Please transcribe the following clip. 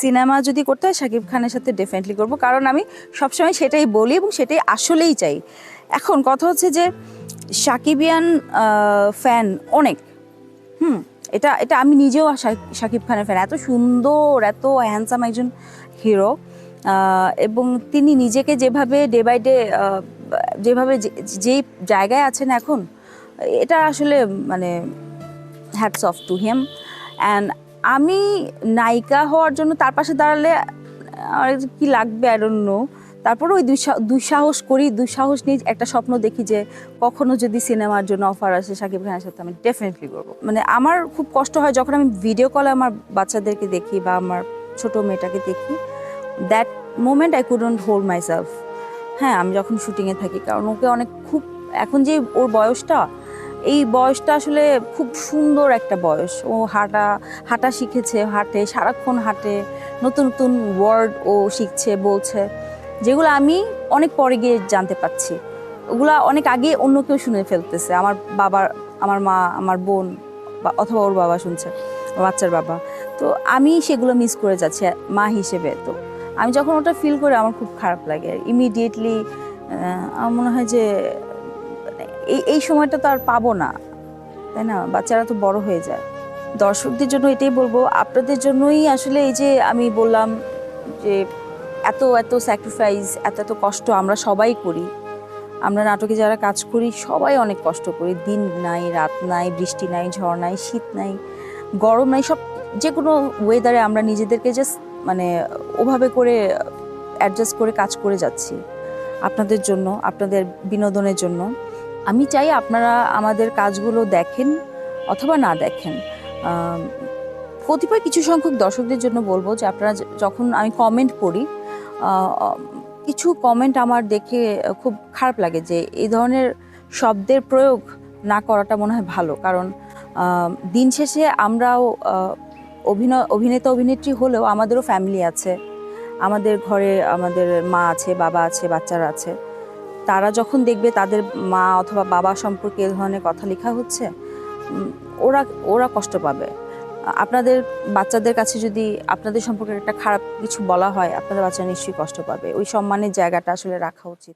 Cinema যদি করতে হয় শাকিব খানের সাথে ডেফিনেটলি করব, কারণ আমি সবসময় সেটাই বলি এবং সেটাই আসলেই চাই। এখন কথা হচ্ছে যে শাকিবিয়ান ফ্যান অনেক, এটা এটা আমি নিজেও শাকিব খানের ফ্যান। এত সুন্দর, এত হ্যান্ডসাম একজন হিরো, এবং তিনি নিজেকে যেভাবে ডে বাই ডে যেভাবে যেই জায়গায় আছেন এখন, এটা আসলে মানে hats off to him. And আমি নায়িকা হওয়ার জন্য তার পাশে দাঁড়ালে আর কি লাগবে আই ডোন্ট নো। তারপরে ওই দুঃসাহস নিয়ে একটা স্বপ্ন দেখি যে কখনো যদি সিনেমার জন্য অফার আসে শাকিব খানের সাথে, আমি ডেফিনেটলি করবো। মানে আমার খুব কষ্ট হয় যখন আমি ভিডিও কলে আমার বাচ্চাদেরকে দেখি বা আমার ছোট মেয়েটাকে দেখি, that moment I couldn't hold my self. হ্যাঁ, আমি যখন শুটিংয়ে থাকি, কারণ ওকে অনেক খুব এখন যে ওর বয়সটা, এই বয়সটা আসলে খুব সুন্দর একটা বয়স। ও হাঁটা শিখেছে, হাঁটে, সারাক্ষণ হাঁটে, নতুন নতুন ওয়ার্ড ও শিখছে, বলছে, যেগুলো আমি অনেক পরে গিয়ে জানতে পারছি। ওগুলা অনেক আগে অন্য কেউ শুনে ফেলতেছে, আমার আমার মা, আমার বোন, বা অথবা ওর বাবা শুনছে, বাচ্চার বাবা। তো আমি সেগুলো মিস করে যাচ্ছি মা হিসেবে। তো আমি যখন ওটা ফিল করি আমার খুব খারাপ লাগে। ইমিডিয়েটলি আমার মনে হয় যে এই সময়টা তো আর পাবো না, তাই না? বাচ্চারা তো বড় হয়ে যায়। দর্শকদের জন্য এটাই বলবো, আপনাদের জন্যই আসলে এই যে আমি বললাম যে এত এত স্যাক্রিফাইস, এত এত কষ্ট আমরা সবাই করি। আমরা নাটকে যারা কাজ করি সবাই অনেক কষ্ট করি। দিন নাই, রাত নাই, বৃষ্টি নাই, ঝড় নাই, শীত নাই, গরম নাই, সব যে কোনো ওয়েদারে আমরা নিজেদেরকে জাস্ট মানে ওভাবে করে অ্যাডজাস্ট করে কাজ করে যাচ্ছি আপনাদের জন্য, আপনাদের বিনোদনের জন্য। আমি চাই আপনারা আমাদের কাজগুলো দেখেন অথবা না দেখেন। কতিপয় কিছু সংখ্যক দর্শকদের জন্য বলবো যে আপনারা যখন আমি কমেন্ট পড়ি, কিছু কমেন্ট আমার দেখে খুব খারাপ লাগে যে এই ধরনের শব্দের প্রয়োগ না করাটা মনে হয় ভালো। কারণ দিন শেষে আমরাও অভিনেতা অভিনেত্রী হলেও আমাদেরও ফ্যামিলি আছে, আমাদের ঘরে আমাদের মা আছে, বাবা আছে, বাচ্চারা আছে। তারা যখন দেখবে তাদের মা অথবা বাবা সম্পর্কে এ ধরনের কথা লেখা হচ্ছে, ওরা ওরা কষ্ট পাবে। আপনাদের বাচ্চাদের কাছে যদি আপনাদের সম্পর্কে একটা খারাপ কিছু বলা হয়, আপনাদের বাচ্চা নিশ্চয়ই কষ্ট পাবে। ওই সম্মানের জায়গাটা আসলে রাখা উচিত।